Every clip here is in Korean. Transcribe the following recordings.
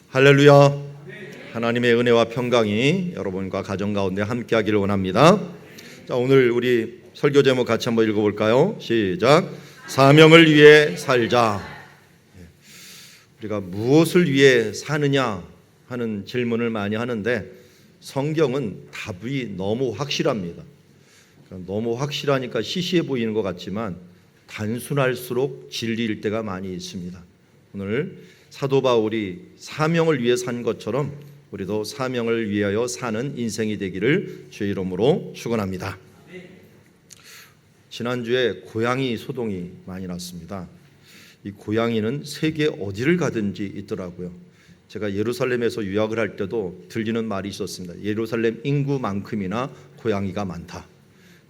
할렐루야. 하나님의 은혜와 평강이 여러분과 가정 가운데 함께하기를 원합니다. 자, 오늘 우리 설교 제목 같이 한번 읽어볼까요? 시작. 사명을 위해 살자. 우리가 무엇을 위해 사느냐 하는 질문을 많이 하는데 성경은 답이 너무 확실합니다. 너무 확실하니까 시시해 보이는 것 같지만 단순할수록 진리일 때가 많이 있습니다. 오늘 사도 바울이 사명을 위해 산 것처럼 우리도 사명을 위하여 사는 인생이 되기를 주의 이름으로 축원합니다. 지난주에 고양이 소동이 많이 났습니다. 이 고양이는 세계 어디를 가든지 있더라고요. 제가 예루살렘에서 유학을 할 때도 들리는 말이 있었습니다. 예루살렘 인구만큼이나 고양이가 많다.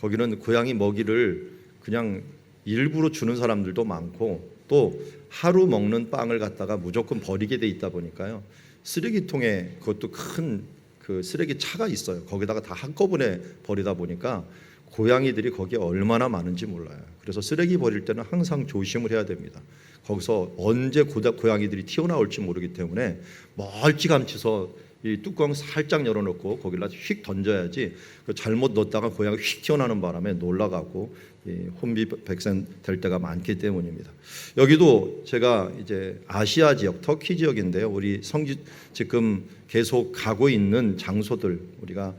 거기는 고양이 먹이를 그냥 일부러 주는 사람들도 많고 또 하루 먹는 빵을 갖다가 무조건 버리게 돼 있다 보니까요. 쓰레기통에 그것도 큰 그 쓰레기 차가 있어요. 거기다가 다 한꺼번에 버리다 보니까 고양이들이 거기에 얼마나 많은지 몰라요. 그래서 쓰레기 버릴 때는 항상 조심을 해야 됩니다. 거기서 언제 고양이들이 튀어나올지 모르기 때문에 멀찌감치서 이 뚜껑 살짝 열어놓고 거기다 휙 던져야지 잘못 넣었다가 고양이 휙 튀어나오는 바람에 놀라가고 혼비백산 될 때가 많기 때문입니다. 여기도 제가 이제 아시아 지역, 터키 지역인데요. 우리 지금 계속 가고 있는 장소들 우리가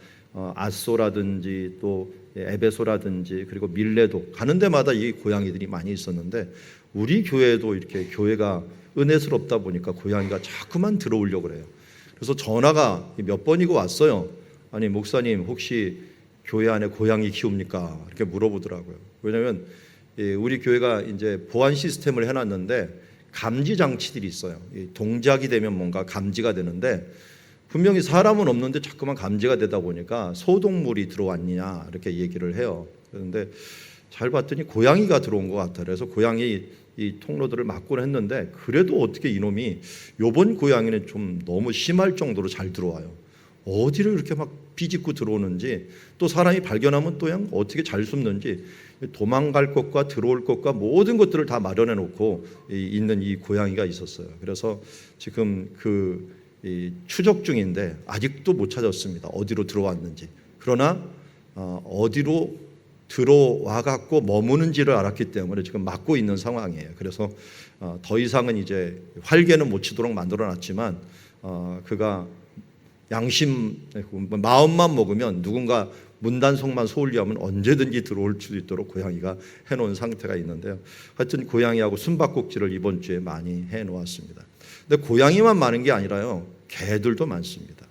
아소라든지 또 에베소라든지 그리고 밀레도 가는 데마다 이 고양이들이 많이 있었는데 우리 교회도 이렇게 교회가 은혜스럽다 보니까 고양이가 자꾸만 들어오려고 그래요. 그래서 전화가 몇 번이고 왔어요. 아니 목사님 혹시 교회 안에 고양이 키웁니까? 이렇게 물어보더라고요. 왜냐하면 우리 교회가 이제 보안 시스템을 해놨는데 감지 장치들이 있어요. 동작이 되면 뭔가 감지가 되는데 분명히 사람은 없는데 자꾸만 감지가 되다 보니까 소동물이 들어왔냐 이렇게 얘기를 해요. 그런데 잘 봤더니 고양이가 들어온 것 같아요. 그래서 고양이 이 통로들을 막곤 했는데 그래도 어떻게 이놈이 요번 고양이는 좀 너무 심할 정도로 잘 들어와요. 어디를 이렇게 막 비집고 들어오는지 또 사람이 발견하면 또 그냥 어떻게 잘 숨는지 도망갈 것과 들어올 것과 모든 것들을 다 마련해 놓고 있는 이 고양이가 있었어요. 그래서 지금 추적 중인데 아직도 못 찾았습니다. 어디로 들어왔는지. 그러나 어디로 들어와 갖고 머무는지를 알았기 때문에 지금 막고 있는 상황이에요. 그래서 더 이상은 이제 활개는 못 치도록 만들어놨지만 그가 양심 마음만 먹으면 누군가 문단속만 소홀히 하면 언제든지 들어올 수도 있도록 고양이가 해놓은 상태가 있는데요. 하여튼 고양이하고 숨바꼭질을 이번 주에 많이 해놓았습니다. 근데 고양이만 많은 게 아니라요. 개들도 많습니다.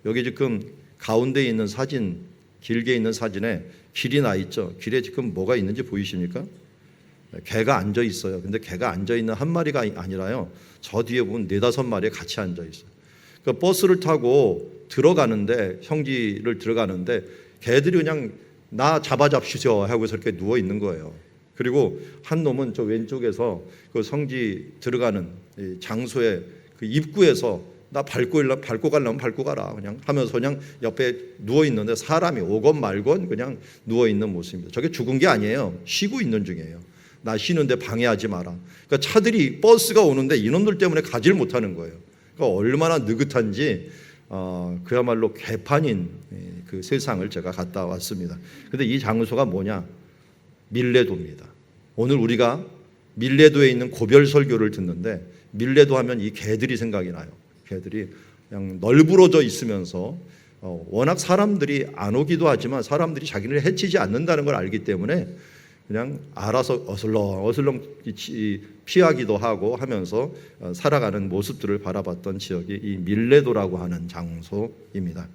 여기 지금 가운데 있는 사진, 길게 있는 사진에 길이 나 있죠. 길에 지금 뭐가 있는지 보이십니까? 개가 앉아 있어요. 근데 개가 앉아 있는 한 마리가 아니라요. 저 뒤에 보면 4-5마리 같이 앉아 있어요. 그러니까 버스를 타고 들어가는데 성지를 들어가는데 개들이 그냥 나 잡아잡시죠 하고서 이렇게 누워 있는 거예요. 그리고 한 놈은 저 왼쪽에서 그 성지 들어가는 장소의 그 입구에서 나 밟고 가려면 밟고 가라 그냥 하면서 그냥 옆에 누워 있는데 사람이 오건 말건 그냥 누워 있는 모습입니다. 저게 죽은 게 아니에요. 쉬고 있는 중이에요. 나 쉬는데 방해하지 마라. 그러니까 차들이 버스가 오는데 이놈들 때문에 가지를 못하는 거예요. 그러니까 얼마나 느긋한지 그야말로 개판인 그 세상을 제가 갔다 왔습니다. 근데 이 장소가 뭐냐? 밀레도입니다. 오늘 우리가 밀레도에 있는 고별 설교를 듣는데 밀레도 하면 이 개들이 생각이 나요. 개들이 그냥 널브러져 있으면서 워낙 사람들이 안 오기도 하지만 사람들이 자기를 해치지 않는다는 걸 알기 때문에 그냥 알아서 어슬렁 피하기도 하고 하면서 살아가는 모습들을 바라봤던 지역이 이 밀레도라고 하는 장소입니다.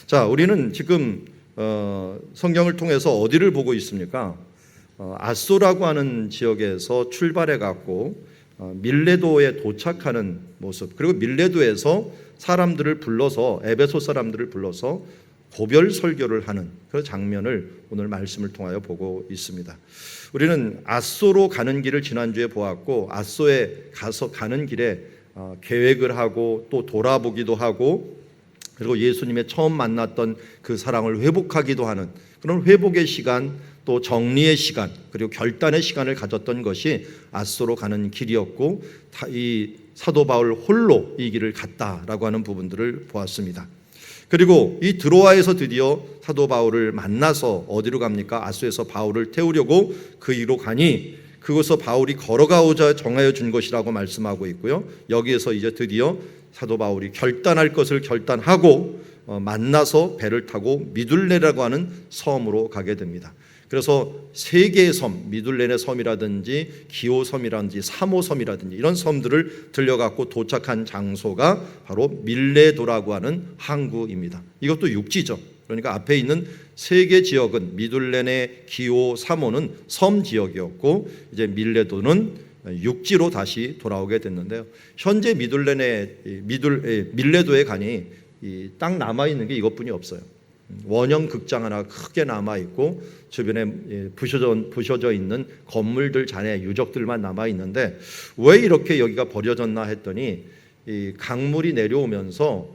자, 우리는 지금 성경을 통해서 어디를 보고 있습니까? 아소라고 하는 지역에서 출발해 갖고 밀레도에 도착하는 모습, 그리고 밀레도에서 사람들을 불러서 에베소 사람들을 불러서 고별 설교를 하는 그 장면을 오늘 말씀을 통하여 보고 있습니다. 우리는 아소로 가는 길을 지난주에 보았고 아소에 가서 가는 길에 계획을 하고 또 돌아보기도 하고 그리고 예수님의 처음 만났던 그 사랑을 회복하기도 하는 그런 회복의 시간 또 정리의 시간 그리고 결단의 시간을 가졌던 것이 아소로 가는 길이었고 이 사도 바울 홀로 이 길을 갔다라고 하는 부분들을 보았습니다. 그리고 이 드로아에서 드디어 사도 바울을 만나서 어디로 갑니까? 아소에서 바울을 태우려고 그 이로 가니 그곳에서 바울이 걸어가고자 정하여 준 것이라고 말씀하고 있고요. 여기에서 이제 드디어 사도 바울이 결단할 것을 결단하고 만나서 배를 타고 미둘레라고 하는 섬으로 가게 됩니다. 그래서 세 개의 섬, 미둘레네 섬이라든지 기호섬이라든지 사모섬이라든지 이런 섬들을 들려갖고 도착한 장소가 바로 밀레도라고 하는 항구입니다. 이것도 육지죠. 그러니까 앞에 있는 세 개 지역은 미둘레네, 기호, 사모는 섬 지역이었고 이제 밀레도는 육지로 다시 돌아오게 됐는데요. 현재 밀레도에 가니 딱 남아 있는 게 이것뿐이 없어요. 원형 극장 하나 크게 남아 있고 주변에 부셔져 있는 건물들 잔해 유적들만 남아 있는데 왜 이렇게 여기가 버려졌나 했더니 이 강물이 내려오면서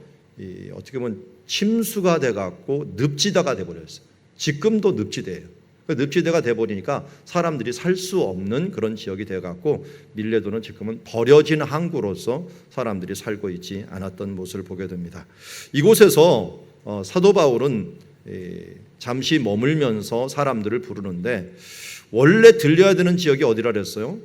어떻게 보면 침수가 돼 갖고 늪지대가 돼 버렸어요. 지금도 늪지대예요. 늪지대가 돼 버리니까 사람들이 살 수 없는 그런 지역이 돼 갖고 밀레도는 지금은 버려진 항구로서 사람들이 살고 있지 않았던 모습을 보게 됩니다. 이곳에서 사도 바울은 잠시 머물면서 사람들을 부르는데 원래 들려야 되는 지역이 어디라 그랬어요?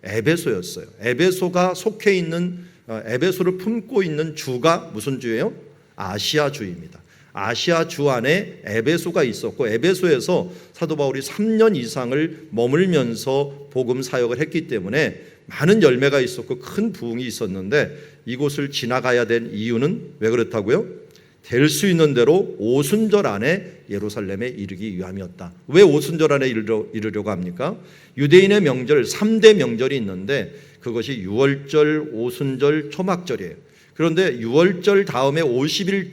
에베소였어요. 에베소가 속해 있는 에베소를 품고 있는 주가 무슨 주예요? 아시아 주입니다. 아시아 주 안에 에베소가 있었고 에베소에서 사도 바울이 3년 이상을 머물면서 복음 사역을 했기 때문에 많은 열매가 있었고 큰 부흥이 있었는데 이곳을 지나가야 된 이유는 왜 그렇다고요? 될 수 있는 대로 오순절 안에 예루살렘에 이르기 위함이었다. 왜 오순절 안에 이르려고 합니까? 유대인의 명절 3대 명절이 있는데 그것이 유월절, 오순절, 초막절이에요. 그런데 유월절 다음에 50일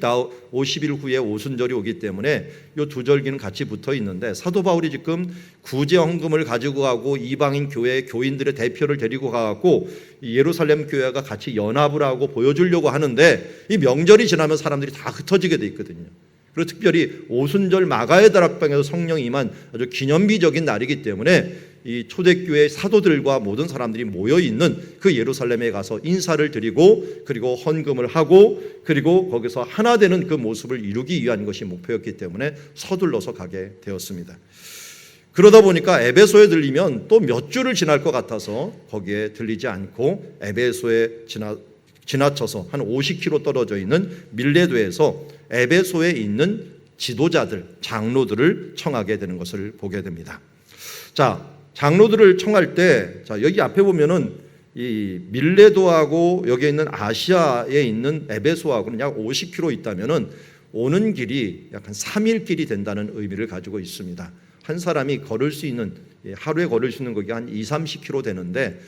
후에 오순절이 오기 때문에 이 두 절기는 같이 붙어 있는데 사도 바울이 지금 구제 헌금을 가지고 가고 이방인 교회 교인들의 대표를 데리고 가고 예루살렘 교회가 같이 연합을 하고 보여주려고 하는데 이 명절이 지나면 사람들이 다 흩어지게 돼 있거든요. 그리고 특별히 오순절 마가의 다락방에서 성령이 임한 아주 기념비적인 날이기 때문에 이 초대교회 사도들과 모든 사람들이 모여 있는 그 예루살렘에 가서 인사를 드리고 그리고 헌금을 하고 그리고 거기서 하나 되는 그 모습을 이루기 위한 것이 목표였기 때문에 서둘러서 가게 되었습니다. 그러다 보니까 에베소에 들리면 또 몇 주를 지날 것 같아서 거기에 들리지 않고 에베소에 지나쳐서 한 50km 떨어져 있는 밀레도에서 에베소에 있는 지도자들, 장로들을 청하게 되는 것을 보게 됩니다. 자, 장로들을 청할 때, 자, 여기 앞에 보면은 이 밀레도하고 여기에 있는 아시아에 있는 에베소하고는 약 50km 있다면은 오는 길이 약 한 3일 길이 된다는 의미를 가지고 있습니다. 한 사람이 걸을 수 있는 하루에 걸을 수 있는 거기 한 20-30km 되는데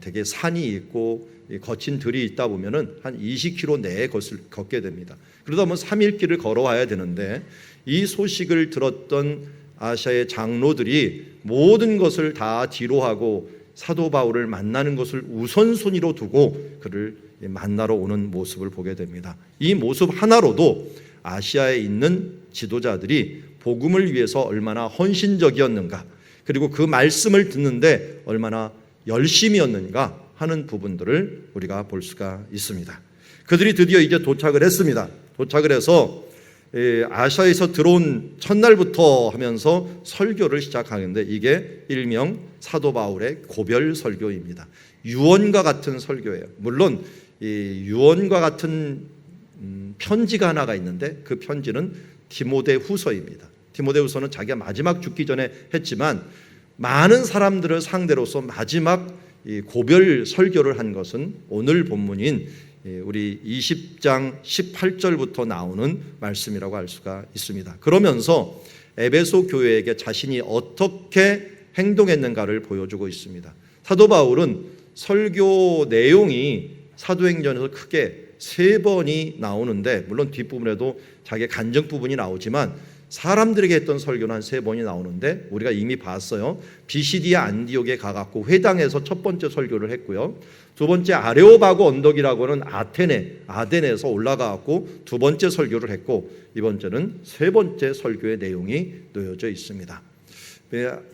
되게 산이 있고 거친 들이 있다 보면은 한 20km 내에 걷게 됩니다. 그러다 보면 3일 길을 걸어와야 되는데 이 소식을 들었던 아시아의 장로들이 모든 것을 다 뒤로 하고 사도 바울을 만나는 것을 우선순위로 두고 그를 만나러 오는 모습을 보게 됩니다. 이 모습 하나로도 아시아에 있는 지도자들이 복음을 위해서 얼마나 헌신적이었는가 그리고 그 말씀을 듣는데 얼마나 열심이었는가 하는 부분들을 우리가 볼 수가 있습니다. 그들이 드디어 이제 도착을 했습니다. 도착을 해서 아시아에서 들어온 첫날부터 하면서 설교를 시작하는데 이게 일명 사도 바울의 고별 설교입니다. 유언과 같은 설교예요. 물론 이 유언과 같은 편지가 하나가 있는데 그 편지는 디모데후서입니다. 디모데후서는 자기가 마지막 죽기 전에 했지만 많은 사람들을 상대로서 마지막 이 고별 설교를 한 것은 오늘 본문인 우리 20장 18절부터 나오는 말씀이라고 할 수가 있습니다. 그러면서 에베소 교회에게 자신이 어떻게 행동했는가를 보여주고 있습니다. 사도 바울은 설교 내용이 사도행전에서 크게 3번이 나오는데 물론 뒷부분에도 자기의 간증 부분이 나오지만 사람들에게 했던 설교는 한 3번이 나오는데 우리가 이미 봤어요. 비시디아 안디옥에 가갖고 회당에서 첫 번째 설교를 했고요. 두 번째 아레오바고 언덕이라고는 아덴에서 올라가갖고 두 번째 설교를 했고 이번째는 세 번째 설교의 내용이 놓여져 있습니다.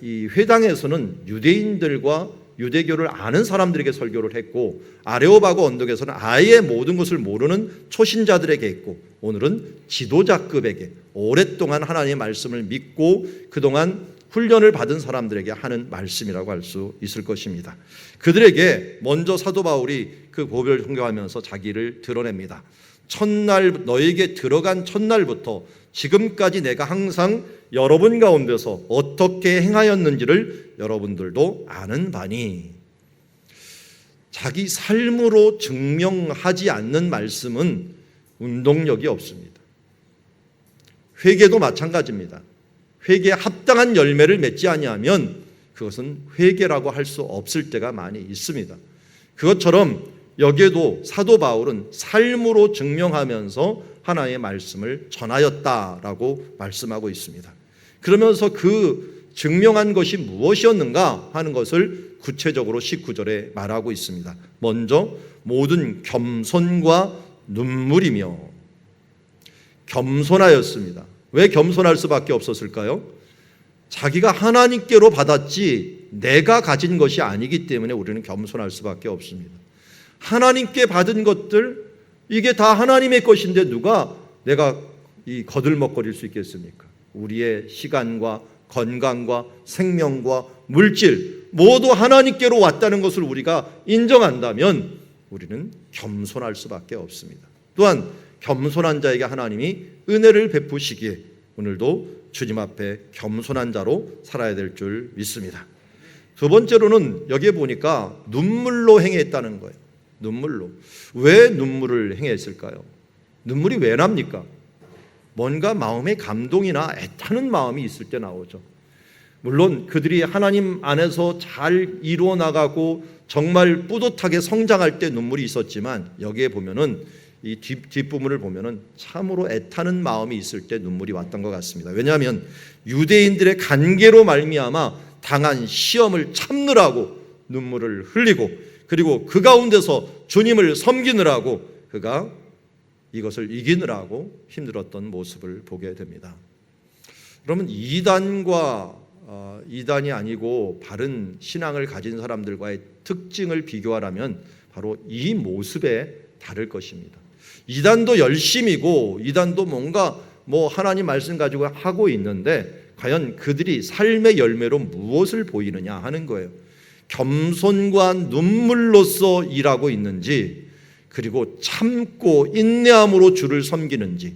이 회당에서는 유대인들과 유대교를 아는 사람들에게 설교를 했고, 아레오바고 언덕에서는 아예 모든 것을 모르는 초신자들에게 했고, 오늘은 지도자급에게 오랫동안 하나님의 말씀을 믿고 그동안 훈련을 받은 사람들에게 하는 말씀이라고 할 수 있을 것입니다. 그들에게 먼저 사도 바울이 그 고백을 선교하면서 자기를 드러냅니다. 첫날, 너에게 들어간 첫날부터 지금까지 내가 항상 여러분 가운데서 어떻게 행하였는지를 여러분들도 아는 바니. 자기 삶으로 증명하지 않는 말씀은 운동력이 없습니다. 회개도 마찬가지입니다. 회개에 합당한 열매를 맺지 아니하면 그것은 회개라고 할 수 없을 때가 많이 있습니다. 그것처럼 여기에도 사도 바울은 삶으로 증명하면서 하나님의 말씀을 전하였다라고 말씀하고 있습니다. 그러면서 그 증명한 것이 무엇이었는가 하는 것을 구체적으로 19절에 말하고 있습니다. 먼저 모든 겸손과 눈물이며, 겸손하였습니다. 왜 겸손할 수밖에 없었을까요? 자기가 하나님께로 받았지 내가 가진 것이 아니기 때문에 우리는 겸손할 수밖에 없습니다. 하나님께 받은 것들, 이게 다 하나님의 것인데 누가 내가 거들먹거릴 수 있겠습니까? 우리의 시간과 건강과 생명과 물질 모두 하나님께로 왔다는 것을 우리가 인정한다면 우리는 겸손할 수밖에 없습니다. 또한 겸손한 자에게 하나님이 은혜를 베푸시기에 오늘도 주님 앞에 겸손한 자로 살아야 될 줄 믿습니다. 두 번째로는 여기에 보니까 눈물로 행했다는 거예요. 눈물로. 왜 눈물을 행했을까요? 눈물이 왜 납니까? 뭔가 마음의 감동이나 애타는 마음이 있을 때 나오죠. 물론 그들이 하나님 안에서 잘 이루어 나가고 정말 뿌듯하게 성장할 때 눈물이 있었지만, 여기에 보면은 이 뒷부분을 보면은 참으로 애타는 마음이 있을 때 눈물이 왔던 것 같습니다. 왜냐하면 유대인들의 간계로 말미암아 당한 시험을 참느라고 눈물을 흘리고, 그리고 그 가운데서 주님을 섬기느라고 그가 이것을 이기느라고 힘들었던 모습을 보게 됩니다. 그러면 이단이 아니고 바른 신앙을 가진 사람들과의 특징을 비교하라면 바로 이 모습에 다를 것입니다. 이단도 열심이고 이단도 뭔가 하나님 말씀 가지고 하고 있는데 과연 그들이 삶의 열매로 무엇을 보이느냐 하는 거예요. 겸손과 눈물로써 일하고 있는지, 그리고 참고 인내함으로 주를 섬기는지,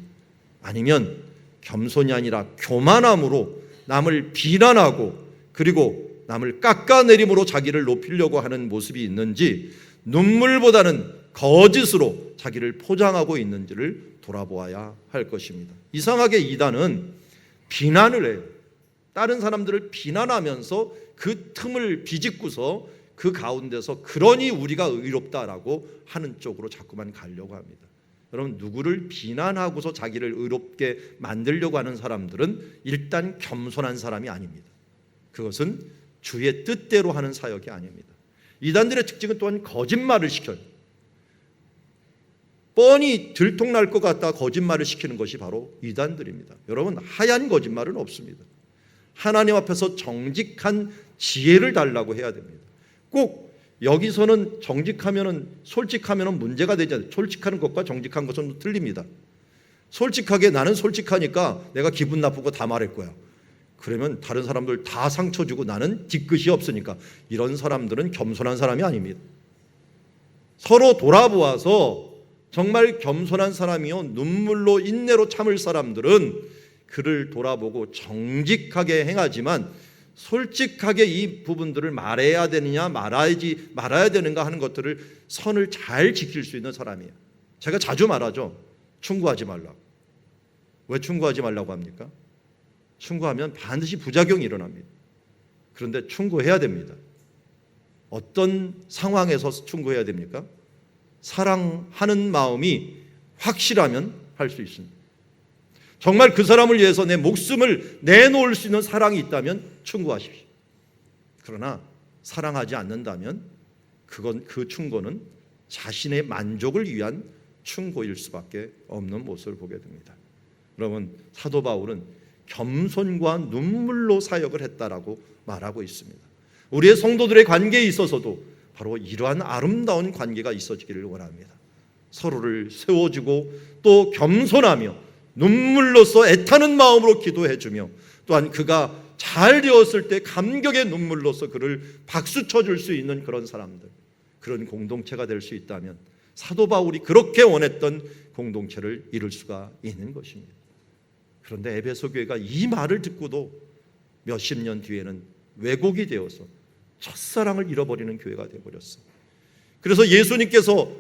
아니면 겸손이 아니라 교만함으로 남을 비난하고 그리고 남을 깎아내림으로 자기를 높이려고 하는 모습이 있는지, 눈물보다는 거짓으로 자기를 포장하고 있는지를 돌아보아야 할 것입니다. 이상하게 이단은 비난을 해요. 다른 사람들을 비난하면서 그 틈을 비집고서 그 가운데서 그러니 우리가 의롭다라고 하는 쪽으로 자꾸만 가려고 합니다. 여러분, 누구를 비난하고서 자기를 의롭게 만들려고 하는 사람들은 일단 겸손한 사람이 아닙니다. 그것은 주의 뜻대로 하는 사역이 아닙니다. 이단들의 특징은 또한 거짓말을 시켜요. 뻔히 들통날 것 같다 거짓말을 시키는 것이 바로 이단들입니다. 여러분, 하얀 거짓말은 없습니다. 하나님 앞에서 정직한 지혜를 달라고 해야 됩니다. 꼭 여기서는 솔직하면은 문제가 되지 않아요. 솔직한 것과 정직한 것은 틀립니다. 솔직하게 나는 솔직하니까 내가 기분 나쁘고 다 말할 거야. 그러면 다른 사람들 다 상처 주고 나는 뒤끝이 없으니까, 이런 사람들은 겸손한 사람이 아닙니다. 서로 돌아보아서 정말 겸손한 사람이요, 눈물로 인내로 참을 사람들은 그를 돌아보고 정직하게 행하지만 솔직하게 이 부분들을 말해야 되느냐 말아야 되는가 하는 것들을 선을 잘 지킬 수 있는 사람이에요. 제가 자주 말하죠. 충고하지 말라고. 왜 충고하지 말라고 합니까? 충고하면 반드시 부작용이 일어납니다. 그런데 충고해야 됩니다. 어떤 상황에서 충고해야 됩니까? 사랑하는 마음이 확실하면 할 수 있습니다. 정말 그 사람을 위해서 내 목숨을 내놓을 수 있는 사랑이 있다면 충고하십시오. 그러나 사랑하지 않는다면 그 충고는 자신의 만족을 위한 충고일 수밖에 없는 모습을 보게 됩니다. 여러분, 사도 바울은 겸손과 눈물로 사역을 했다라고 말하고 있습니다. 우리의 성도들의 관계에 있어서도 바로 이러한 아름다운 관계가 있어지기를 원합니다. 서로를 세워주고 또 겸손하며 눈물로써 애타는 마음으로 기도해주며 또한 그가 잘 되었을 때 감격의 눈물로써 그를 박수 쳐줄 수 있는 그런 사람들, 그런 공동체가 될 수 있다면 사도 바울이 그렇게 원했던 공동체를 이룰 수가 있는 것입니다. 그런데 에베소 교회가 이 말을 듣고도 몇십 년 뒤에는 왜곡이 되어서 첫사랑을 잃어버리는 교회가 되어버렸어요. 그래서 예수님께서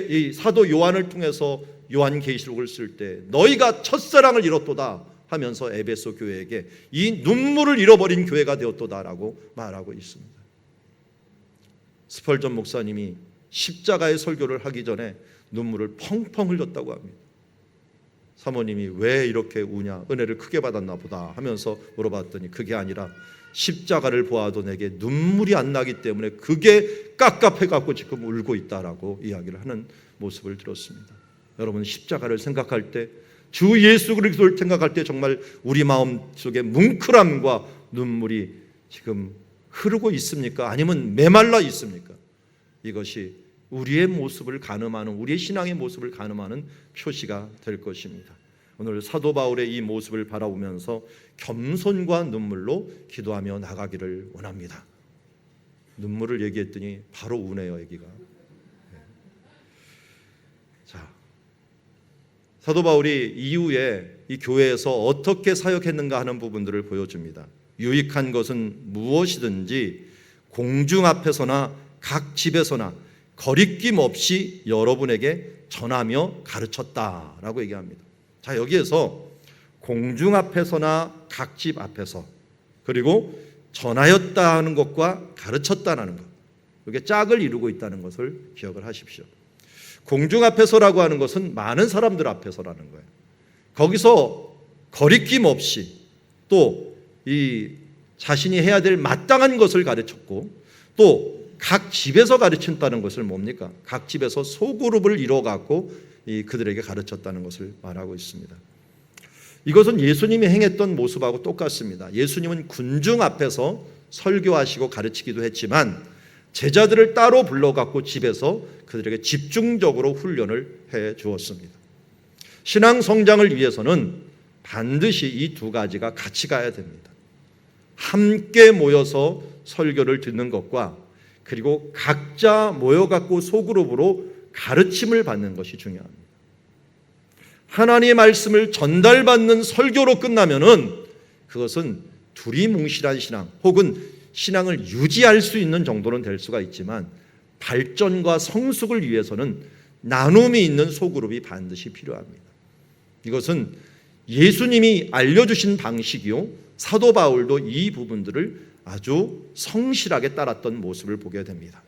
이 사도 요한을 통해서 요한계시록을 쓸 때 너희가 첫사랑을 잃었도다 하면서 에베소 교회에게 이 눈물을 잃어버린 교회가 되었도다라고 말하고 있습니다. 스펄전 목사님이 십자가의 설교를 하기 전에 눈물을 펑펑 흘렸다고 합니다. 사모님이 왜 이렇게 우냐, 은혜를 크게 받았나 보다 하면서 물어봤더니 그게 아니라 십자가를 보아도 내게 눈물이 안 나기 때문에 그게 깝깝해갖고 지금 울고 있다라고 이야기를 하는 모습을 들었습니다. 여러분, 십자가를 생각할 때, 주 예수 그리스도를 생각할 때 정말 우리 마음 속에 뭉클함과 눈물이 지금 흐르고 있습니까? 아니면 메말라 있습니까? 이것이 우리의 모습을 가늠하는, 우리의 신앙의 모습을 가늠하는 표시가 될 것입니다. 오늘 사도 바울의 이 모습을 바라보면서 겸손과 눈물로 기도하며 나가기를 원합니다. 눈물을 얘기했더니 바로 우네요, 얘기가. 자, 사도 바울이 이후에 이 교회에서 어떻게 사역했는가 하는 부분들을 보여줍니다. 유익한 것은 무엇이든지 공중 앞에서나 각 집에서나 거리낌 없이 여러분에게 전하며 가르쳤다라고 얘기합니다. 자, 여기에서 공중 앞에서나 각 집 앞에서, 그리고 전하였다 하는 것과 가르쳤다는 것, 이게 짝을 이루고 있다는 것을 기억을 하십시오. 공중 앞에서라고 하는 것은 많은 사람들 앞에서라는 거예요. 거기서 거리낌 없이 또 이 자신이 해야 될 마땅한 것을 가르쳤고, 또 각 집에서 가르친다는 것을 뭡니까? 각 집에서 소그룹을 이뤄갖고 그들에게 가르쳤다는 것을 말하고 있습니다. 이것은 예수님이 행했던 모습하고 똑같습니다. 예수님은 군중 앞에서 설교하시고 가르치기도 했지만 제자들을 따로 불러갖고 집에서 그들에게 집중적으로 훈련을 해 주었습니다. 신앙 성장을 위해서는 반드시 이 두 가지가 같이 가야 됩니다. 함께 모여서 설교를 듣는 것과 그리고 각자 모여갖고 소그룹으로 가르침을 받는 것이 중요합니다. 하나님의 말씀을 전달받는 설교로 끝나면은 그것은 두리뭉실한 신앙 혹은 신앙을 유지할 수 있는 정도는 될 수가 있지만 발전과 성숙을 위해서는 나눔이 있는 소그룹이 반드시 필요합니다. 이것은 예수님이 알려주신 방식이요, 사도 바울도 이 부분들을 아주 성실하게 따랐던 모습을 보게 됩니다.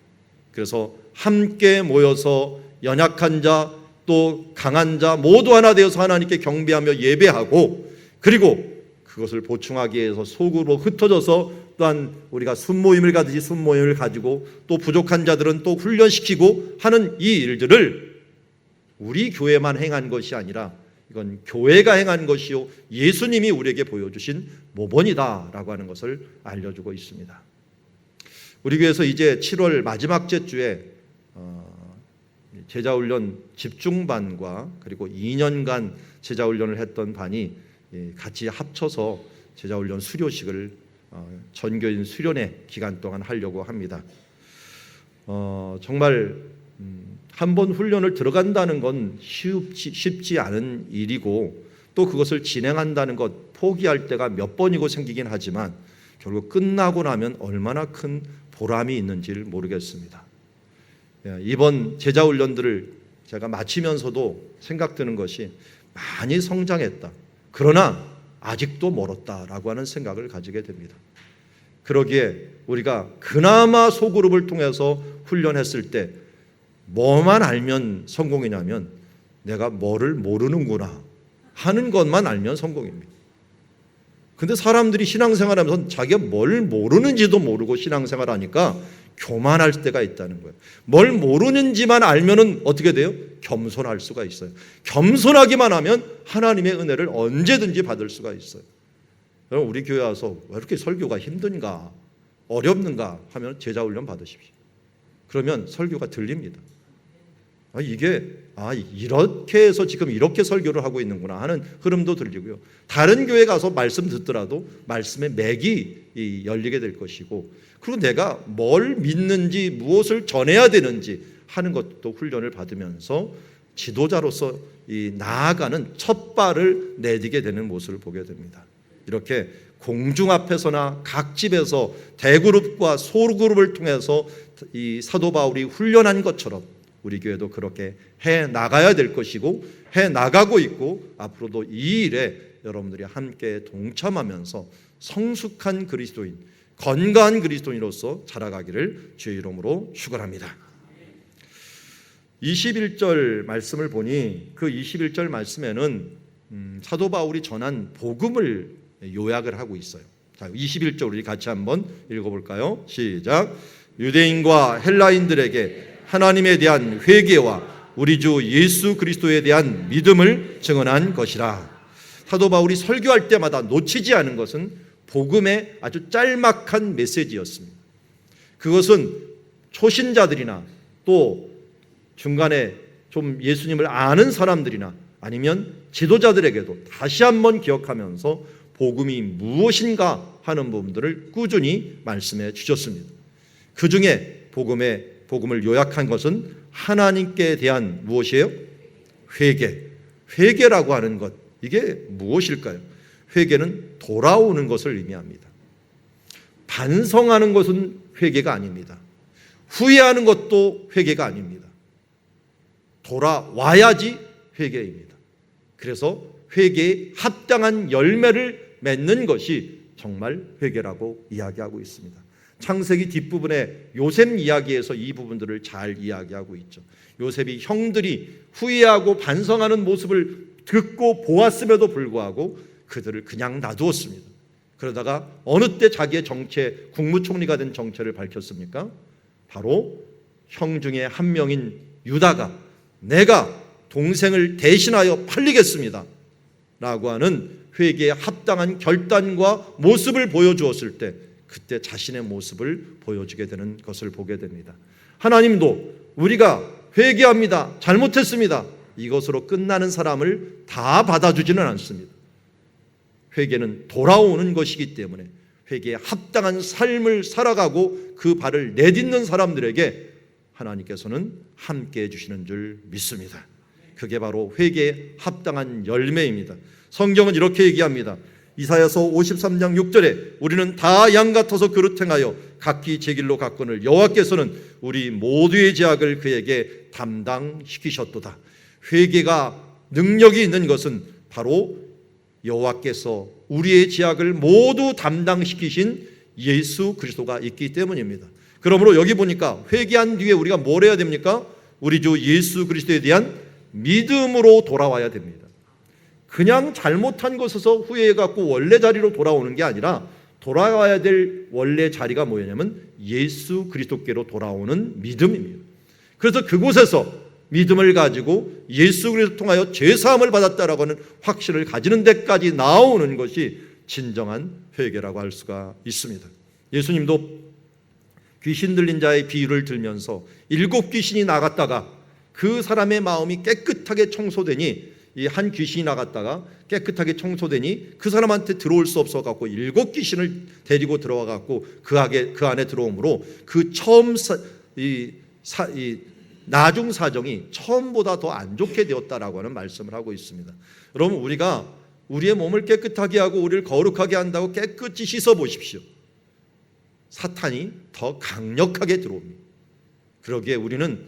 그래서 함께 모여서 연약한 자 또 강한 자 모두 하나 되어서 하나님께 경배하며 예배하고, 그리고 그것을 보충하기 위해서 소그룹으로 흩어져서 또한 우리가 순모임을 가듯이 순모임을 가지고 또 부족한 자들은 또 훈련시키고 하는 이 일들을 우리 교회만 행한 것이 아니라 이건 교회가 행한 것이요 예수님이 우리에게 보여주신 모본이다라고 하는 것을 알려주고 있습니다. 우리 교회에서 이제 7월 마지막 주에 제자훈련 집중반과 그리고 2년간 제자훈련을 했던 반이 같이 합쳐서 제자훈련 수료식을 전교인 수련회 기간 동안 하려고 합니다. 정말 한 번 훈련을 들어간다는 건 쉽지 않은 일이고, 또 그것을 진행한다는 것 포기할 때가 몇 번이고 생기긴 하지만 결국 끝나고 나면 얼마나 큰 보람이 있는지를 모르겠습니다. 이번 제자훈련들을 제가 마치면서도 생각드는 것이 많이 성장했다, 그러나 아직도 멀었다라고 하는 생각을 가지게 됩니다. 그러기에 우리가 그나마 소그룹을 통해서 훈련했을 때 뭐만 알면 성공이냐면 내가 뭐를 모르는구나 하는 것만 알면 성공입니다. 근데 사람들이 신앙생활하면서 자기가 뭘 모르는지도 모르고 신앙생활하니까 교만할 때가 있다는 거예요. 뭘 모르는지만 알면은 어떻게 돼요? 겸손할 수가 있어요. 겸손하기만 하면 하나님의 은혜를 언제든지 받을 수가 있어요. 여러분, 우리 교회 와서 왜 이렇게 설교가 힘든가? 어렵는가 하면 제자 훈련 받으십시오. 그러면 설교가 들립니다. 이렇게 해서 지금 이렇게 설교를 하고 있는구나 하는 흐름도 들리고요. 다른 교회 가서 말씀 듣더라도 말씀의 맥이 열리게 될 것이고, 그리고 내가 뭘 믿는지 무엇을 전해야 되는지 하는 것도 훈련을 받으면서 지도자로서 나아가는 첫 발을 내디게 되는 모습을 보게 됩니다. 이렇게 공중 앞에서나 각 집에서 대그룹과 소그룹을 통해서 이 사도 바울이 훈련한 것처럼 우리 교회도 그렇게 해 나가야 될 것이고 해 나가고 있고, 앞으로도 이 일에 여러분들이 함께 동참하면서 성숙한 그리스도인, 건강한 그리스도인으로서 자라가기를 주의 이름으로 축원합니다. 21절 말씀을 보니 그 21절 말씀에는 사도 바울이 전한 복음을 요약을 하고 있어요. 자, 21절 우리 같이 한번 읽어볼까요? 시작. 유대인과 헬라인들에게 하나님에 대한 회개와 우리 주 예수 그리스도에 대한 믿음을 증언한 것이라. 사도 바울이 설교할 때마다 놓치지 않은 것은 복음의 아주 짤막한 메시지였습니다. 그것은 초신자들이나 또 중간에 좀 예수님을 아는 사람들이나 아니면 지도자들에게도 다시 한번 기억하면서 복음이 무엇인가 하는 부분들을 꾸준히 말씀해 주셨습니다. 그 중에 복음을 요약한 것은 하나님께 대한 무엇이에요? 회개라고 하는 것, 이게 무엇일까요? 회개는 돌아오는 것을 의미합니다. 반성하는 것은 회개가 아닙니다. 후회하는 것도 회개가 아닙니다. 돌아와야지 회개입니다. 그래서 회개에 합당한 열매를 맺는 것이 정말 회개라고 이야기하고 있습니다. 창세기 뒷부분에 요셉 이야기에서 이 부분들을 잘 이야기하고 있죠. 요셉이 형들이 후회하고 반성하는 모습을 듣고 보았음에도 불구하고 그들을 그냥 놔두었습니다. 그러다가 어느 때 자기의 정체, 국무총리가 된 정체를 밝혔습니까? 바로 형 중에 한 명인 유다가 내가 동생을 대신하여 팔리겠습니다 라고 하는 회개에 합당한 결단과 모습을 보여주었을 때, 그때 자신의 모습을 보여주게 되는 것을 보게 됩니다. 하나님도 우리가 회개합니다, 잘못했습니다, 이것으로 끝나는 사람을 다 받아주지는 않습니다. 회개는 돌아오는 것이기 때문에 회개에 합당한 삶을 살아가고 그 발을 내딛는 사람들에게 하나님께서는 함께 해주시는 줄 믿습니다. 그게 바로 회개에 합당한 열매입니다. 성경은 이렇게 얘기합니다. 이사야서 53장 6절에 우리는 다 양 같아서 그릇 행하여 각기 제 길로 갔거늘 여호와께서는 우리 모두의 죄악을 그에게 담당시키셨도다. 회개가 능력이 있는 것은 바로 여호와께서 우리의 죄악을 모두 담당시키신 예수 그리스도가 있기 때문입니다. 그러므로 여기 보니까 회개한 뒤에 우리가 뭘 해야 됩니까? 우리 주 예수 그리스도에 대한 믿음으로 돌아와야 됩니다. 그냥 잘못한 것에서 후회해갖고 원래 자리로 돌아오는 게 아니라 돌아와야 될 원래 자리가 뭐냐면 예수 그리스도께로 돌아오는 믿음입니다. 그래서 그곳에서 믿음을 가지고 예수 그리스도를 통하여 죄사함을 받았다라고 하는 확신을 가지는 데까지 나오는 것이 진정한 회개라고 할 수가 있습니다. 예수님도 귀신 들린 자의 비유를 들면서 7 귀신이 나갔다가 그 사람의 마음이 깨끗하게 청소되니, 이 한 귀신이 나갔다가 깨끗하게 청소되니 그 사람한테 들어올 수 없어갖고 7 귀신을 데리고 들어와갖고 그 안에 들어오므로 그 처음 나중 사정이 처음보다 더 안 좋게 되었다라고 하는 말씀을 하고 있습니다. 여러분, 우리가 우리의 몸을 깨끗하게 하고 우리를 거룩하게 한다고 깨끗이 씻어 보십시오. 사탄이 더 강력하게 들어옵니다. 그러기에 우리는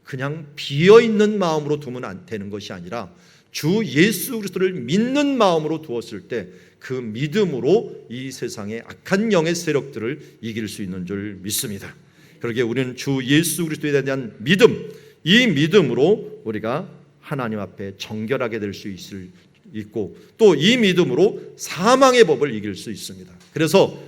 그냥 비어있는 마음으로 두면 안 되는 것이 아니라 주 예수 그리스도를 믿는 마음으로 두었을 때 그 믿음으로 이 세상의 악한 영의 세력들을 이길 수 있는 줄 믿습니다. 그러기에 우리는 주 예수 그리스도에 대한 믿음, 이 믿음으로 우리가 하나님 앞에 정결하게 될 수 있고 또 이 믿음으로 사망의 법을 이길 수 있습니다. 그래서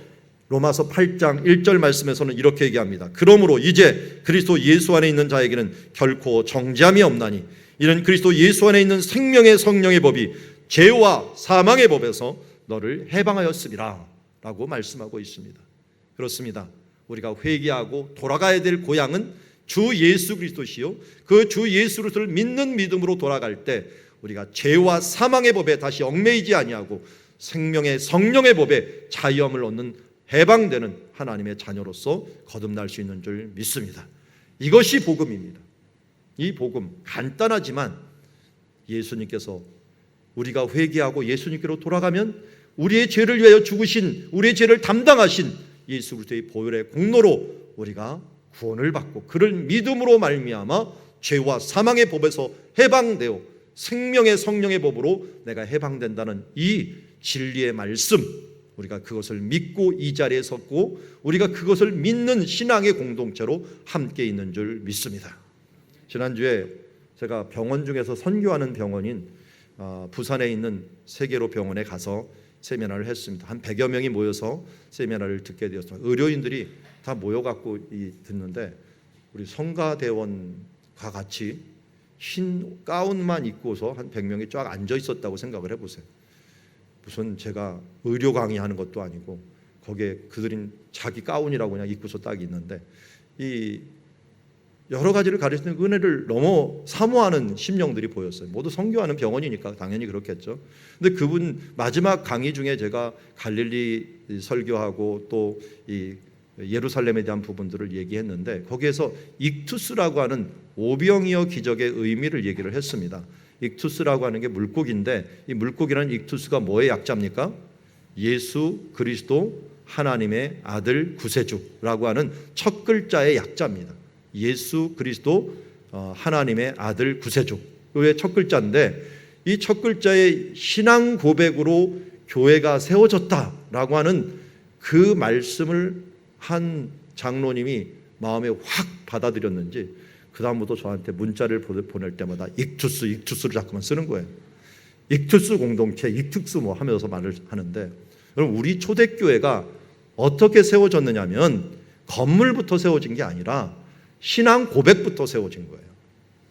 로마서 8장 1절 말씀에서는 이렇게 얘기합니다. 그러므로 이제 그리스도 예수 안에 있는 자에게는 결코 정죄함이 없나니 이는 그리스도 예수 안에 있는 생명의 성령의 법이 죄와 사망의 법에서 너를 해방하였음이라 라고 말씀하고 있습니다. 그렇습니다. 우리가 회개하고 돌아가야 될 고향은 주 예수 그리스도시요, 그 주 예수 그리스도를 믿는 믿음으로 돌아갈 때 우리가 죄와 사망의 법에 다시 얽매이지 아니하고 생명의 성령의 법에 자유함을 얻는 해방되는 하나님의 자녀로서 거듭날 수 있는 줄 믿습니다. 이것이 복음입니다. 이 복음 간단하지만 예수님께서 우리가 회개하고 예수님께로 돌아가면 우리의 죄를 위하여 죽으신, 우리의 죄를 담당하신 예수 그리스도의 보혈의 공로로 우리가 구원을 받고 그를 믿음으로 말미암아 죄와 사망의 법에서 해방되어 생명의 성령의 법으로 내가 해방된다는 이 진리의 말씀, 우리가 그것을 믿고 이 자리에 섰고 우리가 그것을 믿는 신앙의 공동체로 함께 있는 줄 믿습니다. 지난주에 제가 병원 중에서 선교하는 병원인 부산에 있는 세계로 병원에 가서 세미나를 했습니다. 한 100여 명이 모여서 세미나를 듣게 되었습니다. 의료인들이 다 모여갖고 듣는데 우리 성가대원과 같이 흰 가운만 입고서 한 100명이 쫙 앉아 있었다고 생각을 해보세요. 무슨 제가 의료 강의하는 것도 아니고 거기에 그들은 자기 가운이라고 그냥 입고서 딱 있는데 이 여러 가지를 가르치는 은혜를 너무 사모하는 심령들이 보였어요. 모두 선교하는 병원이니까 당연히 그렇겠죠. 근데 그분 마지막 강의 중에 제가 갈릴리 설교하고 또 이 예루살렘에 대한 부분들을 얘기했는데 거기에서 익투스라고 하는 오병이어 기적의 의미를 얘기를 했습니다. 익투스라고 하는 게 물고기인데 이 물고기라는 익투스가 뭐의 약자입니까? 예수 그리스도 하나님의 아들 구세주라고 하는 첫 글자의 약자입니다. 예수 그리스도 하나님의 아들 구세주의 첫 글자인데 이 첫 글자의 신앙 고백으로 교회가 세워졌다라고 하는 그 말씀을 한 장로님이 마음에 확 받아들였는지 그 다음부터 저한테 문자를 보낼 때마다 익투스를 자꾸만 쓰는 거예요. 익투스 공동체, 익투스 뭐 하면서 말을 하는데 여러분 우리 초대교회가 어떻게 세워졌느냐면 건물부터 세워진 게 아니라 신앙 고백부터 세워진 거예요.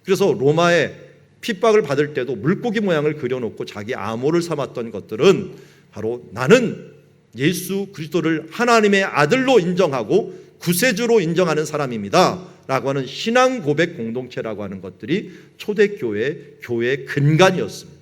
그래서 로마에 핍박을 받을 때도 물고기 모양을 그려놓고 자기 암호를 삼았던 것들은 바로 나는 예수 그리스도를 하나님의 아들로 인정하고 구세주로 인정하는 사람입니다 라고 하는 신앙 고백 공동체라고 하는 것들이 초대교회의 교회의 근간이었습니다.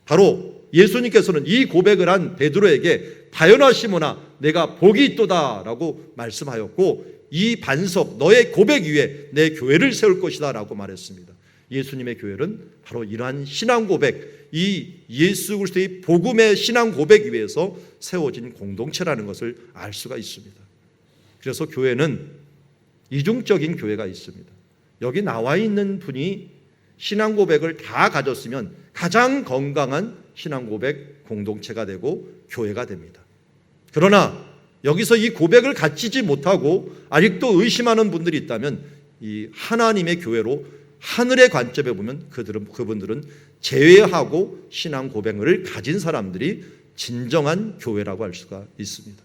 바로 예수님께서는 이 고백을 한 베드로에게 바요나 시몬아 내가 복이 있도다 라고 말씀하였고 이 반석 너의 고백 위에 내 교회를 세울 것이다 라고 말했습니다. 예수님의 교회는 바로 이러한 신앙 고백, 이 예수 그리스도의 복음의 신앙 고백 위에서 세워진 공동체라는 것을 알 수가 있습니다. 그래서 교회는 이중적인 교회가 있습니다. 여기 나와 있는 분이 신앙 고백을 다 가졌으면 가장 건강한 신앙 고백 공동체가 되고 교회가 됩니다. 그러나 여기서 이 고백을 갖추지 못하고 아직도 의심하는 분들이 있다면 이 하나님의 교회로 하늘의 관점에 보면 그분들은 제외하고 신앙 고백을 가진 사람들이 진정한 교회라고 할 수가 있습니다.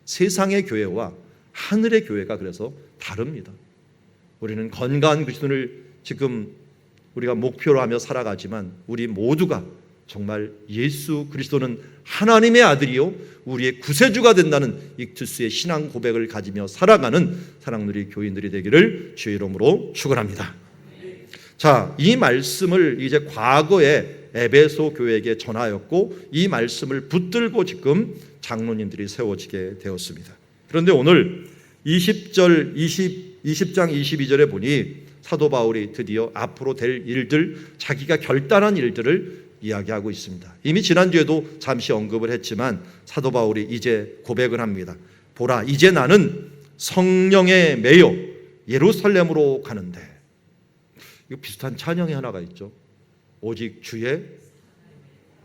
세상의 교회와 하늘의 교회가 그래서 다릅니다. 우리는 건강한 그리스도를 지금 우리가 목표로 하며 살아가지만 우리 모두가 정말 예수 그리스도는 하나님의 아들이요 우리의 구세주가 된다는 익투스의 신앙 고백을 가지며 살아가는 사랑누리 교인들이 되기를 주의 이름으로 축원합니다. 자, 이 말씀을 이제 과거에 에베소 교회에게 전하였고 이 말씀을 붙들고 지금 장로님들이 세워지게 되었습니다. 그런데 오늘 20장 22절에 보니 사도 바울이 드디어 앞으로 될 일들, 자기가 결단한 일들을 이야기하고 있습니다. 이미 지난주에도 잠시 언급을 했지만 사도 바울이 이제 고백을 합니다. 보라, 이제 나는 성령에 매여 예루살렘으로 가는데, 이거 비슷한 찬양이 하나가 있죠. 오직 주의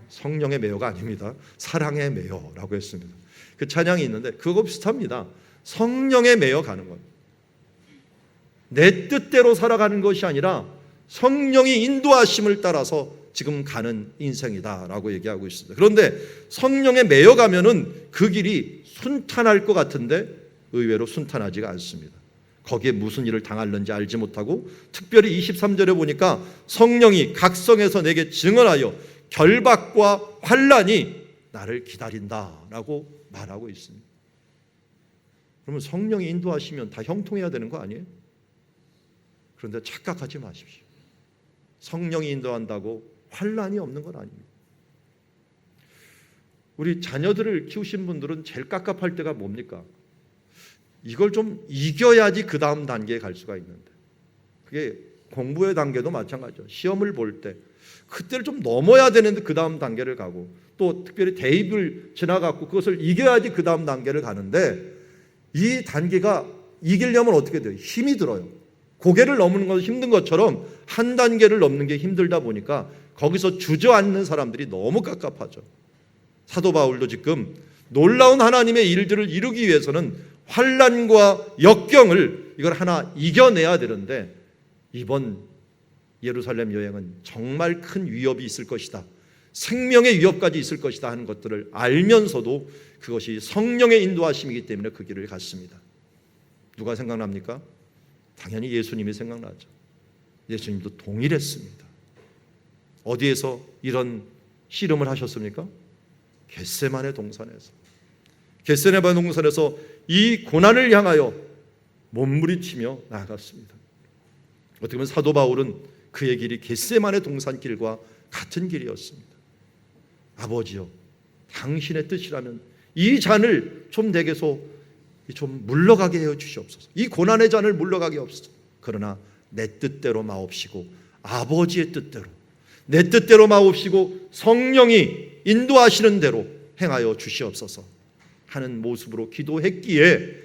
성령의 매여가 아닙니다. 사랑의 매여라고 했습니다. 그 찬양이 있는데 그거 비슷합니다. 성령에 매여 가는 것. 내 뜻대로 살아가는 것이 아니라 성령이 인도하심을 따라서 지금 가는 인생이다라고 얘기하고 있습니다. 그런데 성령에 매여 가면은 그 길이 순탄할 것 같은데 의외로 순탄하지가 않습니다. 거기에 무슨 일을 당할는지 알지 못하고 특별히 23절에 보니까 성령이 각성에서 내게 증언하여 결박과 환난이 나를 기다린다라고 말하고 있습니다. 그러면 성령이 인도하시면 다 형통해야 되는 거 아니에요? 그런데 착각하지 마십시오. 성령이 인도한다고 환난이 없는 건 아닙니다. 우리 자녀들을 키우신 분들은 제일 깝깝할 때가 뭡니까? 이걸 좀 이겨야지 그 다음 단계에 갈 수가 있는데, 그게 공부의 단계도 마찬가지죠. 시험을 볼 때 그때를 좀 넘어야 되는데 그 다음 단계를 가고, 또 특별히 대입을 지나갔고 그것을 이겨야지 그 다음 단계를 가는데, 이 단계가 이기려면 어떻게 돼요? 힘이 들어요. 고개를 넘는 것은 힘든 것처럼 한 단계를 넘는 게 힘들다 보니까 거기서 주저앉는 사람들이 너무 깝깝하죠. 사도 바울도 지금 놀라운 하나님의 일들을 이루기 위해서는 환난과 역경을 이걸 하나 이겨내야 되는데, 이번 예루살렘 여행은 정말 큰 위협이 있을 것이다, 생명의 위협까지 있을 것이다 하는 것들을 알면서도 그것이 성령의 인도하심이기 때문에 그 길을 갔습니다. 누가 생각납니까? 당연히 예수님이 생각나죠. 예수님도 동일했습니다. 어디에서 이런 씨름을 하셨습니까? 겟세마네 동산에서. 겟세마네 동산에서 이 고난을 향하여 몸부림치며 나아갔습니다. 어떻게 보면 사도 바울은 그의 길이 겟세마네 동산길과 같은 길이었습니다. 아버지여, 당신의 뜻이라면 이 잔을 좀 내게서 좀 물러가게 해 주시옵소서. 이 고난의 잔을 물러가게 하옵소서. 그러나 내 뜻대로 마옵시고 아버지의 뜻대로, 내 뜻대로 마옵시고 성령이 인도하시는 대로 행하여 주시옵소서 하는 모습으로 기도했기에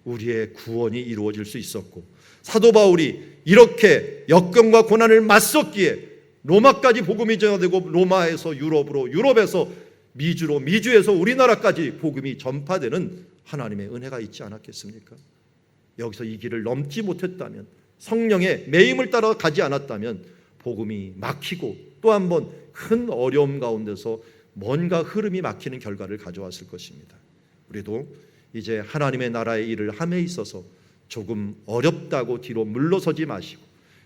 우리의 구원이 이루어질 수 있었고, 사도 바울이 이렇게 역경과 고난을 맞섰기에 로마까지 복음이 전파되고, 로마에서 유럽으로, 유럽에서 미주로, 미주에서 우리나라까지 복음이 전파되는 하나님의 은혜가 있지 않았겠습니까? 여기서 이 길을 넘지 못했다면, 성령의 매임을 따라 가지 않았다면 복음이 막히고 또 한 번 큰 어려움 가운데서 뭔가 흐름이 막히는 결과를 가져왔을 것입니다. 우리도 이제 하나님의 나라의 일을 함에 있어서 조금 어렵다고 뒤로 물러서지 마시고,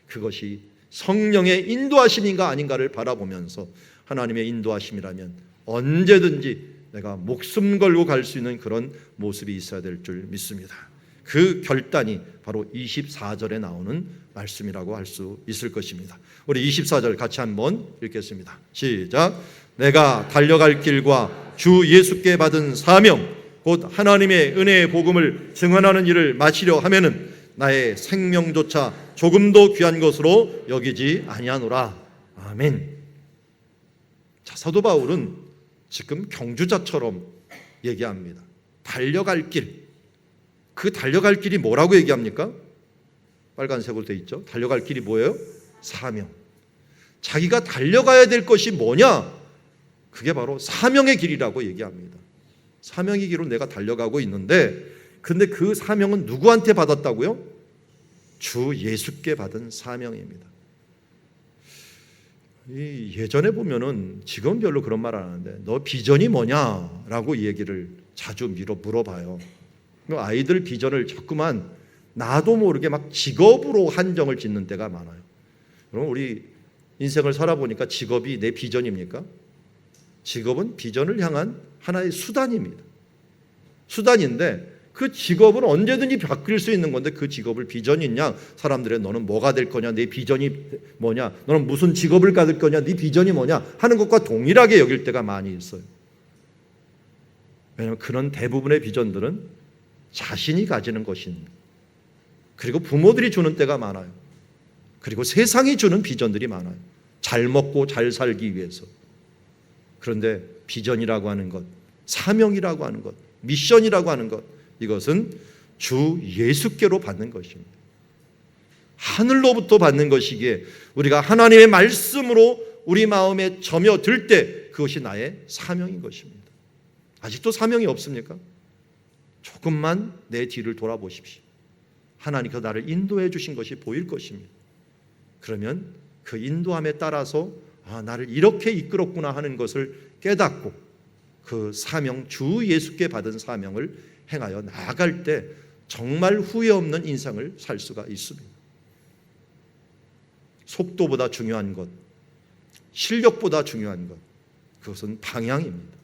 그것이 성령의 인도하심인가 아닌가를 바라보면서 하나님의 인도하심이라면 언제든지 내가 목숨 걸고 갈 수 있는 그런 모습이 있어야 될 줄 믿습니다. 그 결단이 바로 24절에 나오는 말씀이라고 할 수 있을 것입니다. 우리 24절 같이 한번 읽겠습니다. 시작. 내가 달려갈 길과 주 예수께 받은 사명, 곧 하나님의 은혜의 복음을 증언하는 일을 마치려 하면은 나의 생명조차 조금도 귀한 것으로 여기지 아니하노라. 아멘. 자, 사도 바울은 지금 경주자처럼 얘기합니다. 달려갈 길. 그 달려갈 길이 뭐라고 얘기합니까? 빨간색으로 되어 있죠. 달려갈 길이 뭐예요? 사명. 자기가 달려가야 될 것이 뭐냐? 그게 바로 사명의 길이라고 얘기합니다. 사명의 길로 내가 달려가고 있는데, 근데 그 사명은 누구한테 받았다고요? 주 예수께 받은 사명입니다. 예전에 보면은, 지금 별로 그런 말 안 하는데, 너 비전이 뭐냐라고 얘기를 자주 물어봐요. 아이들 비전을 자꾸만 나도 모르게 막 직업으로 한정을 짓는 때가 많아요. 그럼 우리 인생을 살아보니까 직업이 내 비전입니까? 직업은 비전을 향한 하나의 수단입니다. 수단인데 그 직업은 언제든지 바뀔 수 있는 건데, 그 직업을 비전이 있냐? 사람들의 너는 뭐가 될 거냐? 내 비전이 뭐냐? 너는 무슨 직업을 가질 거냐? 네 비전이 뭐냐? 하는 것과 동일하게 여길 때가 많이 있어요. 왜냐하면 그런 대부분의 비전들은 자신이 가지는 것입니다. 그리고 부모들이 주는 때가 많아요. 그리고 세상이 주는 비전들이 많아요. 잘 먹고 잘 살기 위해서. 그런데 비전이라고 하는 것, 사명이라고 하는 것, 미션이라고 하는 것, 이것은 주 예수께로 받는 것입니다. 하늘로부터 받는 것이기에 우리가 하나님의 말씀으로 우리 마음에 점여들 때 그것이 나의 사명인 것입니다. 아직도 사명이 없습니까? 조금만 내 뒤를 돌아보십시오. 하나님께서 나를 인도해 주신 것이 보일 것입니다. 그러면 그 인도함에 따라서 나를 이렇게 이끌었구나 하는 것을 깨닫고 그 사명, 주 예수께 받은 사명을 행하여 나아갈 때 정말 후회 없는 인생을 살 수가 있습니다. 속도보다 중요한 것, 실력보다 중요한 것, 그것은 방향입니다.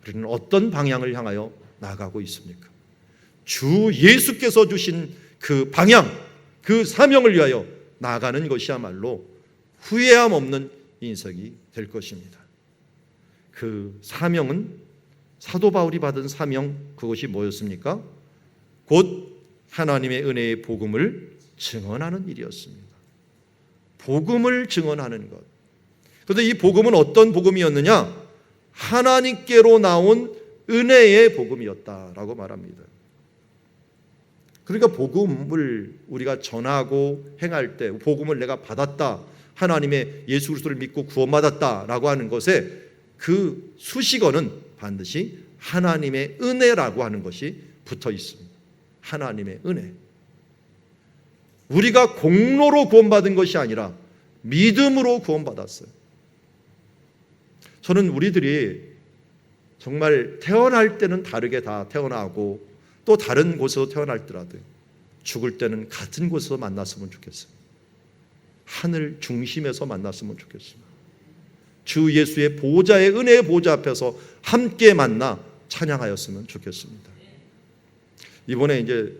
우리는 어떤 방향을 향하여 나아가고 있습니까? 주 예수께서 주신 그 방향, 그 사명을 위하여 나아가는 것이야말로 후회함 없는 인생이 될 것입니다. 그 사명은 사도 바울이 받은 사명, 그것이 뭐였습니까? 곧 하나님의 은혜의 복음을 증언하는 일이었습니다. 복음을 증언하는 것. 그런데 이 복음은 어떤 복음이었느냐? 하나님께로 나온 은혜의 복음이었다라고 말합니다. 그러니까 복음을 우리가 전하고 행할 때, 복음을 내가 받았다, 하나님의 예수 그리스도를 믿고 구원받았다라고 하는 것에 그 수식어는 반드시 하나님의 은혜라고 하는 것이 붙어 있습니다. 하나님의 은혜. 우리가 공로로 구원받은 것이 아니라 믿음으로 구원받았어요. 저는 우리들이 정말 태어날 때는 다르게 다 태어나고 또 다른 곳에서 태어날더라도 죽을 때는 같은 곳에서 만났으면 좋겠어요. 하늘 중심에서 만났으면 좋겠습니다. 주 예수의 보좌의 은혜의 보좌 앞에서 함께 만나 찬양하였으면 좋겠습니다. 이번에 이제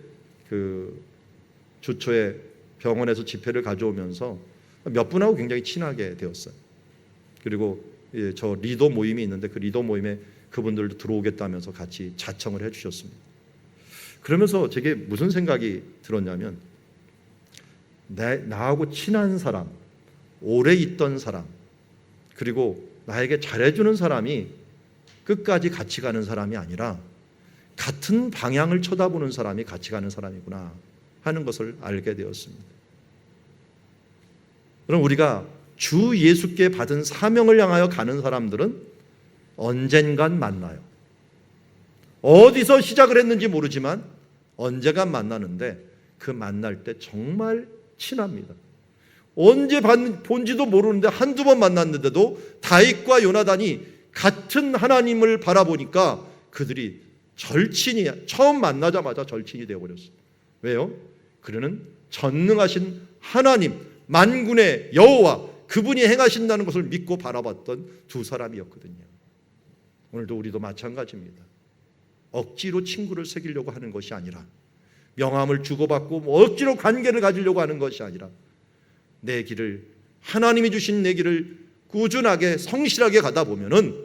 그 주초에 병원에서 집회를 가져오면서 몇 분하고 굉장히 친하게 되었어요. 그리고 저 리더 모임이 있는데 그 리더 모임에 그분들도 들어오겠다면서 같이 자청을 해주셨습니다. 그러면서 제게 무슨 생각이 들었냐면, 나하고 친한 사람, 오래 있던 사람, 그리고 나에게 잘해주는 사람이 끝까지 같이 가는 사람이 아니라 같은 방향을 쳐다보는 사람이 같이 가는 사람이구나 하는 것을 알게 되었습니다. 그럼 우리가 주 예수께 받은 사명을 향하여 가는 사람들은 언젠간 만나요. 어디서 시작을 했는지 모르지만 언젠간 만나는데 그 만날 때 정말 친합니다. 언제 본지도 모르는데 한두 번 만났는데도 다윗과 요나단이 같은 하나님을 바라보니까 그들이 절친이, 처음 만나자마자 절친이 되어버렸어요. 왜요? 그는 전능하신 하나님, 만군의 여호와, 그분이 행하신다는 것을 믿고 바라봤던 두 사람이었거든요. 오늘도 우리도 마찬가지입니다. 억지로 친구를 새기려고 하는 것이 아니라, 명함을 주고받고 억지로 관계를 가지려고 하는 것이 아니라, 내 길을, 하나님이 주신 내 길을 꾸준하게 성실하게 가다 보면은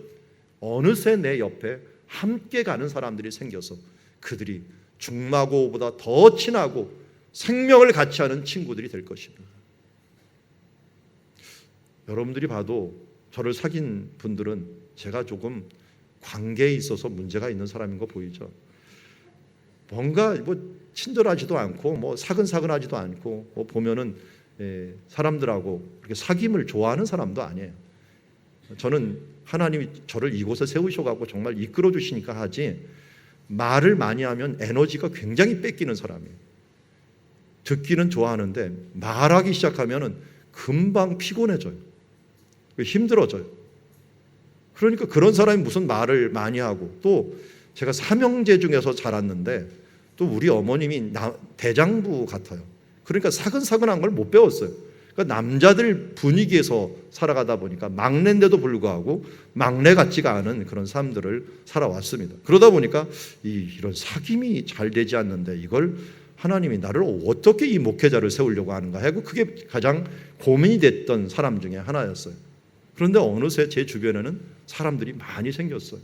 어느새 내 옆에 함께 가는 사람들이 생겨서 그들이 중마고보다 더 친하고 생명을 같이 하는 친구들이 될 것입니다. 여러분들이 봐도 저를 사귄 분들은 제가 조금 관계에 있어서 문제가 있는 사람인 거 보이죠? 뭔가 친절하지도 않고 사근사근하지도 않고 보면은 사람들하고 이렇게 사귐을 좋아하는 사람도 아니에요. 저는 하나님이 저를 이곳에 세우셔가지고 정말 이끌어 주시니까 하지, 말을 많이 하면 에너지가 굉장히 뺏기는 사람이에요. 듣기는 좋아하는데 말하기 시작하면은 금방 피곤해져요. 힘들어져요. 그러니까 그런 사람이 무슨 말을 많이 하고, 또 제가 삼형제 중에서 자랐는데 또 우리 어머님이 대장부 같아요. 그러니까 사근사근한 걸 못 배웠어요. 그러니까 남자들 분위기에서 살아가다 보니까 막내인데도 불구하고 막내 같지가 않은 그런 삶들을 살아왔습니다. 그러다 보니까 이런 사귐이 잘 되지 않는데 이걸 하나님이 나를 어떻게 이 목회자를 세우려고 하는가 하고, 그게 가장 고민이 됐던 사람 중에 하나였어요. 그런데 어느새 제 주변에는 사람들이 많이 생겼어요.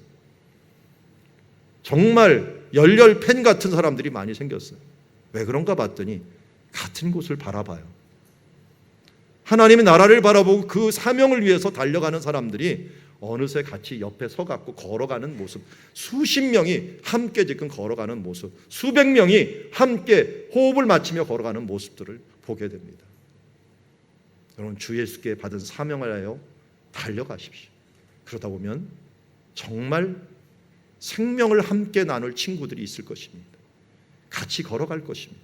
정말 열렬 팬 같은 사람들이 많이 생겼어요. 왜 그런가 봤더니 같은 곳을 바라봐요. 하나님의 나라를 바라보고 그 사명을 위해서 달려가는 사람들이 어느새 같이 옆에 서갖고 걸어가는 모습, 수십 명이 함께 지금 걸어가는 모습, 수백 명이 함께 호흡을 맞추며 걸어가는 모습들을 보게 됩니다. 여러분, 주 예수께 받은 사명을 하여 달려가십시오. 그러다 보면 정말 생명을 함께 나눌 친구들이 있을 것입니다. 같이 걸어갈 것입니다.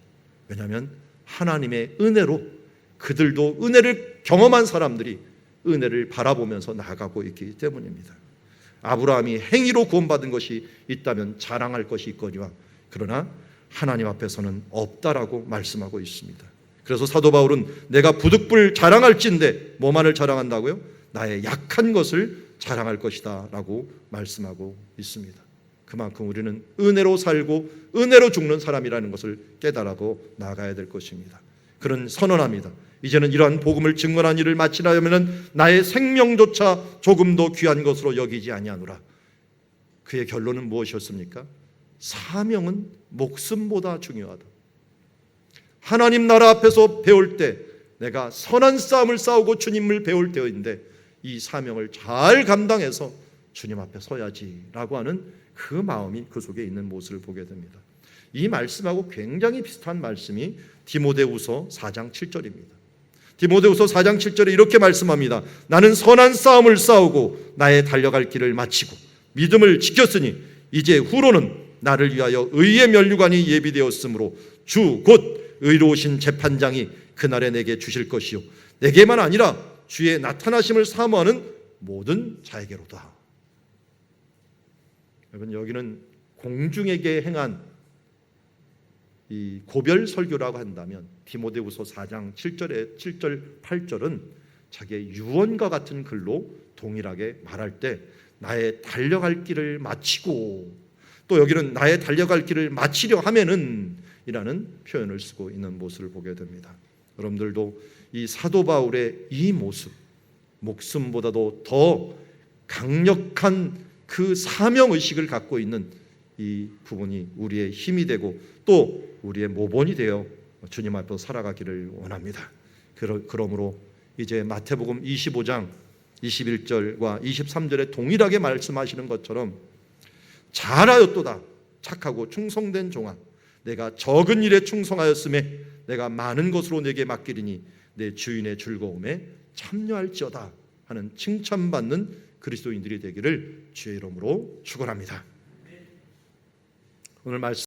왜냐하면 하나님의 은혜로 그들도 은혜를 경험한 사람들이 은혜를 바라보면서 나아가고 있기 때문입니다. 아브라함이 행위로 구원받은 것이 있다면 자랑할 것이 있거니와 그러나 하나님 앞에서는 없다라고 말씀하고 있습니다. 그래서 사도 바울은 내가 부득불 자랑할진대 뭐만을 자랑한다고요? 나의 약한 것을 자랑할 것이다 라고 말씀하고 있습니다. 그만큼 우리는 은혜로 살고 은혜로 죽는 사람이라는 것을 깨달고 나가야 될 것입니다. 그런 선언합니다. 이제는 이러한 복음을 증언한 일을 마치려면 나의 생명조차 조금도 귀한 것으로 여기지 아니하노라. 그의 결론은 무엇이었습니까? 사명은 목숨보다 중요하다. 하나님 나라 앞에서 배울 때 내가 선한 싸움을 싸우고 주님을 배울 때인데 이 사명을 잘 감당해서 주님 앞에 서야지라고 하는 그 마음이 그 속에 있는 모습을 보게 됩니다. 이 말씀하고 굉장히 비슷한 말씀이 디모데후서 4장 7절입니다. 디모데후서 4장 7절에 이렇게 말씀합니다. 나는 선한 싸움을 싸우고 나의 달려갈 길을 마치고 믿음을 지켰으니 이제 후로는 나를 위하여 의의 면류관이 예비되었으므로 주 곧 의로우신 재판장이 그날에 내게 주실 것이요 내게만 아니라 주의 나타나심을 사모하는 모든 자에게로다. 여러분, 여기는 공중에게 행한 이 고별 설교라고 한다면 디모데후서 4장 7절 8절은 자기의 유언과 같은 글로 동일하게 말할 때 나의 달려갈 길을 마치고, 또 여기는 나의 달려갈 길을 마치려 하면은 이라는 표현을 쓰고 있는 모습을 보게 됩니다. 여러분들도 이 사도 바울의 이 모습, 목숨보다도 더 강력한 그 사명의식을 갖고 있는 이 부분이 우리의 힘이 되고 또 우리의 모본이 되어 주님 앞에서 살아가기를 원합니다. 그러므로 이제 마태복음 25장 21절과 23절에 동일하게 말씀하시는 것처럼 잘하였도다 착하고 충성된 종아, 내가 적은 일에 충성하였음에 내가 많은 것으로 내게 맡기리니 내 주인의 즐거움에 참여할지어다 하는 칭찬받는 그리스도인들이 되기를 주의 이름으로 축원합니다. 오늘 말씀